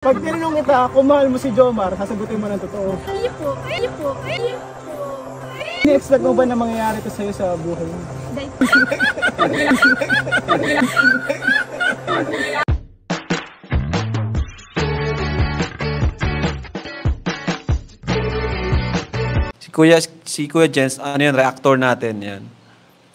Pag tinanong kita kung mahal mo si Jomar, sasagutin mo ng totoo. Iyo po. Ini-expect mo ba na mangyayari ito sa'yo sa buhay mo? Si Kuya Jens, ano yan, reactor natin yan.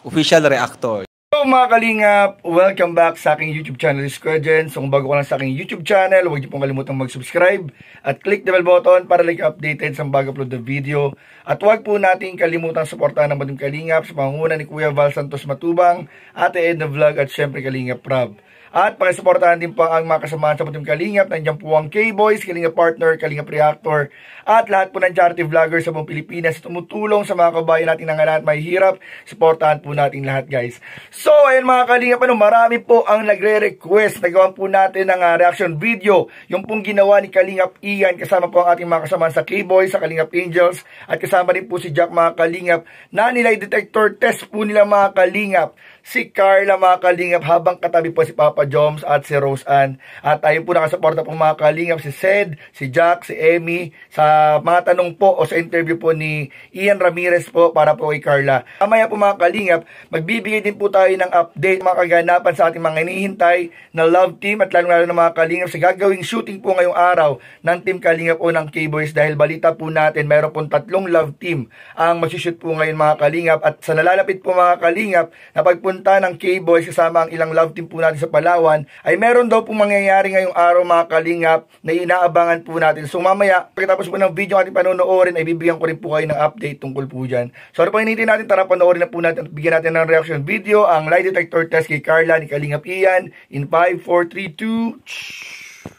Official reactor. So mga kalingap, welcome back sa aking YouTube channel, Kuya Jens. So kung bago ka lang sa aking YouTube channel, huwag niyo pong kalimutang mag-subscribe at click the bell button para like updated sa bago upload na video. At huwag po natin kalimutang suportahan ng Badong Kalingap sa pangunguna ni Kuya Val Santos Matubang, Ate Edna Vlog at syempre Kalingap Rob. At pakisuportahan din po ang mga kasamahan sa Badong Kalingap. Nandiyan po ang K-Boys, Kalingap Partner, Kalingap Reactor, at lahat po ng charity vloggers sa buong Pilipinas tumutulong sa mga kabayan natin na lahat may hirap. Suportahan po natin lahat, guys. So, ayun mga Kalingap, marami po ang nagre-request. Nagawan po natin ng reaction video. Yung pong ginawa ni Kalingap Ian, kasama po ang ating mga kasamahan sa K-Boys, sa Kalingap Angels, at kasama rin po si Jack mga Kalingap, na nilay detector test po nila mga Kalingap. Si Carla mga Kalingap habang katabi po si Papa Joms at si Rose Ann. At tayo po nakasuporta po mga Kalingap, si Sed, si Jack, si Emmy, sa mga tanong po o sa interview po ni Ian Ramirez po para po kay Carla. Mamaya po mga Kalingap, magbibigay din po tayo ng update mga kaganapan sa ating mga hinihintay na love team at lalo-lalo na mga Kalingap sa gagawing shooting po ngayong araw ng Team Kalingap o ng K-Boys, dahil balita po natin mayroon pong 3 love team ang magsishoot po ngayon mga Kalingap. At sa nalalapit po mga Kalingap na pagpunta ng K-Boys kasama ang ilang love team po natin sa Palawan, ay meron daw pong mangyayari ngayong araw mga Kalingap na inaabangan po natin. So mamaya, pagkatapos po ng video ating panonoorin, ay bibigyan ko rin po kayo ng update tungkol po dyan. So ano pa hinihintay natin, tara panoorin na po natin at bigyan natin ng reaction video ang lie detector test kay Carla ni Kalingap Ian in 5, 4, 3,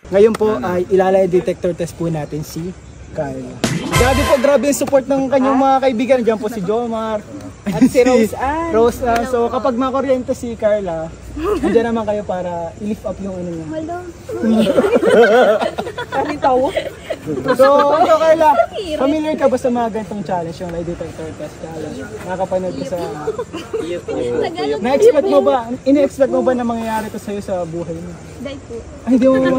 2. Ngayon po ay ilalay detector test po natin si Carla. Grabe yung support ng kanyang mga kaibigan. Diyan po si Jomar at si Rose Ann. So kapag makuryente si Carla, nandiyan naman kayo para i-lift up yung ano niya. Hello. So Carla, familiar ka ba sa mga ganitong challenge, yung lie detector test challenge? Nakakapanood ka sa... Na-expect mo ba, ini-expect mo ba na mangyayari ito sa'yo sa buhay mo? Dahil po. Ay, hindi mo ba?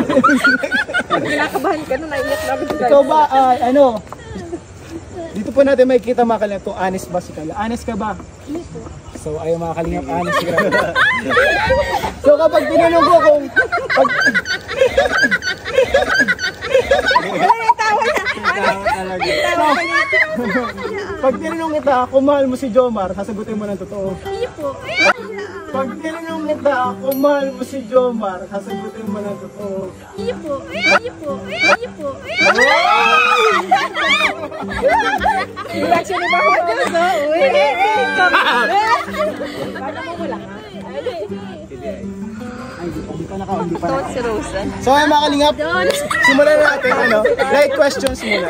Kinakabahan ka na, naiyak namin. Ikaw ba, dito po natin makikita mga kalingap kung honest ba si Carla. Honest ka ba? Iyo po. So ayaw mga kalingap, honest si Carla. So kapag tinanong ko kung... Pag tinanong kita kung mahal mo si Jomar, sasagutin mo ng totoo. Iyo po. Pag tinanong kita kung mahal mo si Jomar, sasagutin mo ng totoo. Iyo po. Reaction na ba ako dito? Hindi pa. Si Rosa. So ay mga kalingap, simulan natin light questions muna.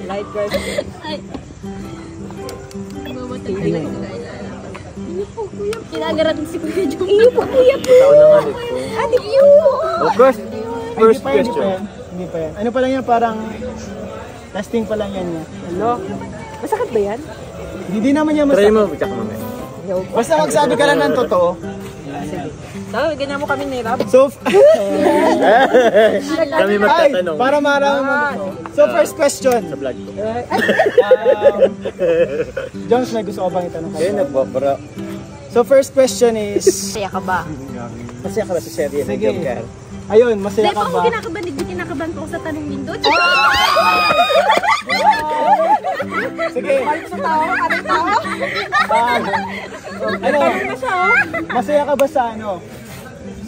Light question. Kinagarating si Kuya Jom. Iyo po, kuya po. Ano po? First question. Hindi pa yan. Ano pa lang yan, parang testing pa lang yan. Hello? Masakit ba yan? Hindi naman yan masakit. Try mo, check mo. Basta magsabi ka lang ng totoo. So, ganyan mo kami ni Rob. So, Kami magtatanong. para marami mo. So, first question. Sa vlog ko. Jones, may gusto ko bang itanong Kaya ka? nagbabara. So, first question is... Masaya ka ba? Masaya ka ba sa serye? Sige. Ayun, masaya Dahil ka po ba? ako kinakabahan, kinakabahan ko sa tanong nindo. Sige. Sa tao? Ano tao? Masaya ka ba sa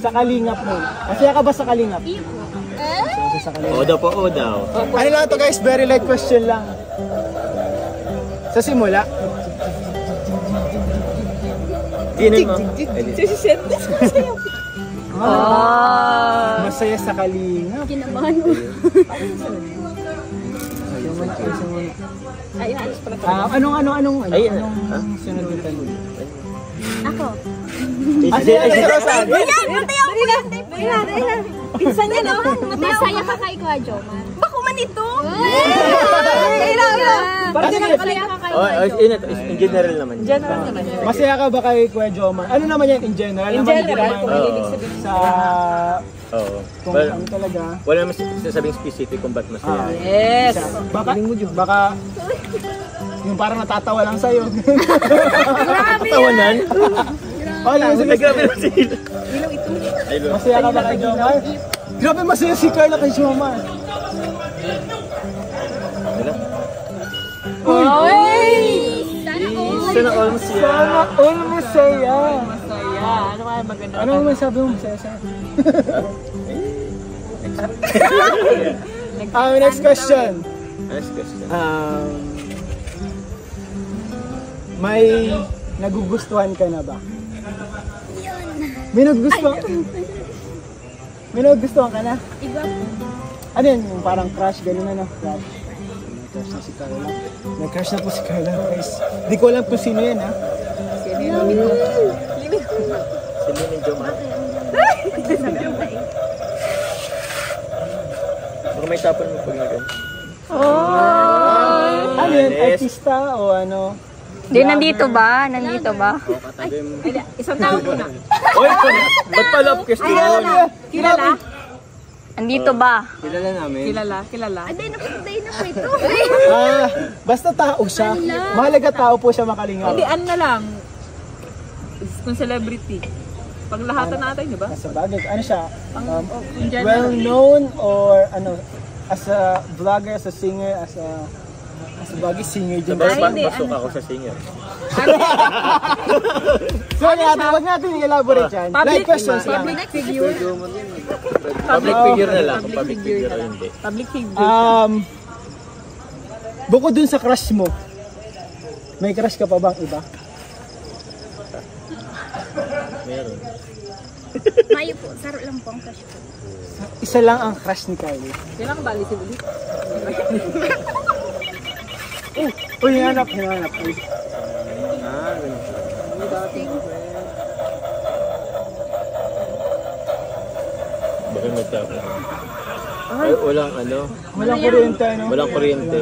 sa kalingap mo? Masaya ka ba sa kalingap? Iyo po. Sa kalingap. Oo daw po, oo daw. Ano lang to guys, very light question lang. Sa simula. Tinin mo. Masaya sa kalingap. Kinabahan mo. Anong Ayun. sunod na tanong? Ako. Masaya ka sa Rosan. Pinsan niya no? Masaya ka kay Kuya Jomar. Bako man naman ito. Parte ng In general naman. general naman. Masaya ka ba kay Kuya Jomar? Ano naman yan in general? In naman, general, hindi kung naman may ibig sabihin. sa Oo. kung Well, ano talaga. wala naman sasabing specific kung ba't masaya. Yes. Baka yung parang natatawa lang sa'yo. Tawanan? Oh, lang sige. Grabe na sila. Masaya ka ba kay Jomar? Grabe masaya si Carla kay Jomar. Sana all masaya. Sana all masaya. Masaya. Ano kaya maganda? Ano mo sabi mo masaya sa'yo? Next question. Next question. May nagugustuhan ka na ba? May nagugustuhan? May nagugustuhan ka na? Iba po. Ano yun? Yung parang crush, gano'n na, no? Crush. May crush na si Carla. May crush na po si Carla, guys. Di ko alam kung sino yan, ha? Si Lynn and Jomar. Baka may tapon mo pag nag Ano yan? Yes. Artista o ano? Di, nandito ba? Nandito ba? Isang tao muna. Oy, ba't pala question? Kilala? Nandito ba? Kilala namin. Kilala. Aday na po ito. Basta tao siya. Mahalaga tao po siya makalingaw. Hindi, ano na lang. Kung celebrity. Paglahatan natin, di ba? Sa bagay, ano siya? In general. Well-known or ano? As a vlogger, as a singer, as a bagay singer din. hindi, Pasok ako sa singer. So, wag natin i-elaborate yan. Like questions lang. Public figure. Public figure na lang. Kung public figure o hindi. Public figure. Bukod dun sa crush mo, may crush ka pa bang iba? Meron. Mayo po. Saro lang po ang crush ko. Isa lang ang crush ni Kylie. Kailangan bali si ulit. Uy, hinanap. Uy. Bakit may tapon? Ay, walang ano. Walang kuryente, no? Walang kuryente.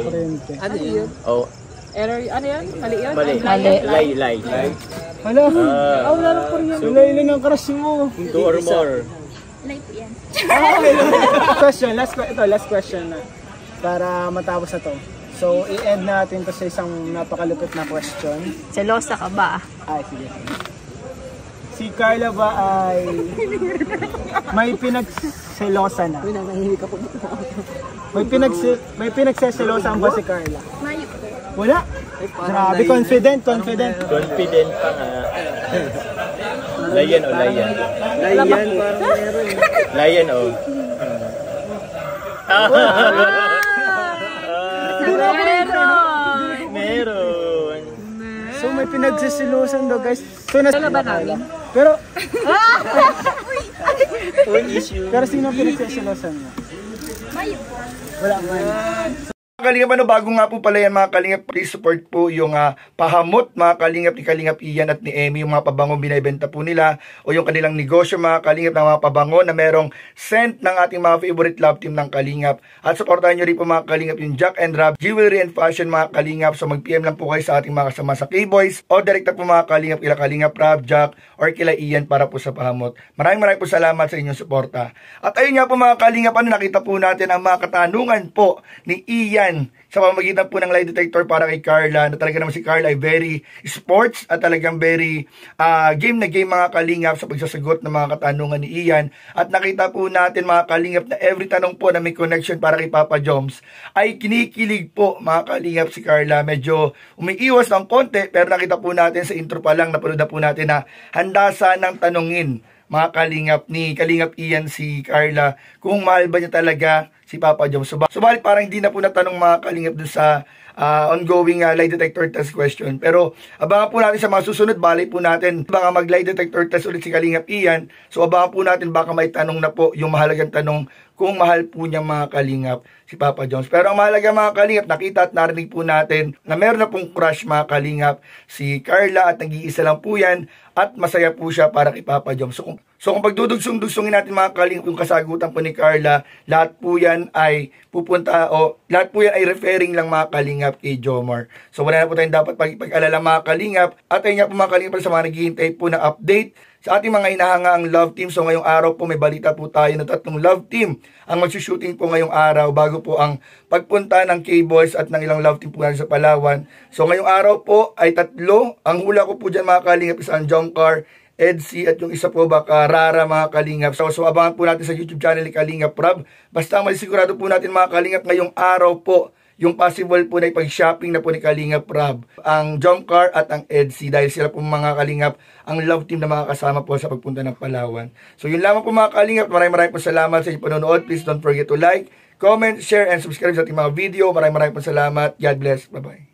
Ano yun? Oh, Error, ano yan? Mali yun? mali. Lay. Hala, wala lang kuryente. Ilan ang crush mo? 2 or more. Lay po yan. Question, last question na. Para matapos na to. So, i-end natin to sa isang napakalupit na question. Selosa ka ba? Ay, sige. Si Carla ba ay may pinagselosa na? May pinagseselosa ba si Carla? Mayo po. Wala. Grabe, confident. Confident pa nga. Layan o layan. Layan, parang meron. Layan o. Meron. So, may pinagseselosan daw, guys. So, Wala ba namin? Pero, One issue. pero sino ang pinagseselosan niya? Mayo po. Wala man. Kalingap, bago nga po pala yan mga Kalingap, please support po yung pahamot mga Kalingap ni Kalingap Ian at ni Emmy, yung mga pabango binibenta po nila o yung kanilang negosyo mga Kalingap ng mga pabango na merong scent ng ating mga favorite love team ng Kalingap. At supportahan nyo rin po mga Kalingap yung Jack and Rob Jewelry and Fashion mga Kalingap. So mag-PM lang po kayo sa ating mga kasama sa K-Boys o direkta po mga Kalingap kila Kalingap Rob, Jack or kila Ian para po sa pahamot. Maraming po salamat sa inyong suporta. At ayun nga po mga Kalingap, nakita po natin ang mga katanungan po ni Ian sa pamamagitan po ng lie detector para kay Carla, na talaga naman si Carla ay very sports at talagang very game na game mga Kalingap sa pagsasagot ng mga katanungan ni Ian. At nakita po natin mga Kalingap na every tanong po na may connection para kay Papa Joms ay kinikilig po mga Kalingap si Carla. Medyo umiiwas ng konti pero nakita po natin sa intro pa lang, napanood na po natin na handa sanang tanungin mga Kalingap ni Kalingap Ian si Carla kung mahal ba niya talaga si Papa Joms. Subalit parang hindi na po natanong mga Kalingap dun sa ongoing lie detector test question. Pero abangan po natin sa mga susunod, balay po natin baka mag lie detector test ulit si Kalingap Ian. So abangan po natin baka may tanong na po yung mahalagang tanong kung mahal po niya mga Kalingap si Papa Joms. Pero ang mahalaga mga Kalingap, nakita at narinig po natin na meron na pong crush mga Kalingap si Carla at nag-iisa lang po yan at masaya po siya para kay Papa Joms. So kung pagdudugsong-dugsongin natin mga kalingap yung kasagutan po ni Carla, lahat po yan ay lahat po yan ay referring lang mga kalingap kay Jomar. So wala na po tayong dapat pag-alala mga kalingap. At ayun nga po mga kalingap sa mga naghihintay po ng update sa ating mga hinahangaang love team. So ngayong araw po may balita po tayo na 3 love team ang magsushooting po ngayong araw bago po ang pagpunta ng K-Boys at ng ilang love team po natin sa Palawan. So ngayong araw po ay 3. Ang hula ko po dyan mga kalingap isa ang Jomcar, Edsy at yung isa po baka Rara mga kalingap. So abangan po natin sa YouTube channel ni Kalingap Rab. Basta masisigurado po natin mga kalingap ngayong araw po yung possible po na ipag-shopping na po ni Kalingap Rab ang Jomcar at ang Edsy dahil sila po mga kalingap ang love team na makakasama po sa pagpunta ng Palawan. So yun lamang po mga kalingap. Maraming po salamat sa inyong panonood. Please don't forget to like, comment, share and subscribe sa ating mga video. Maraming po salamat. God bless. Bye bye.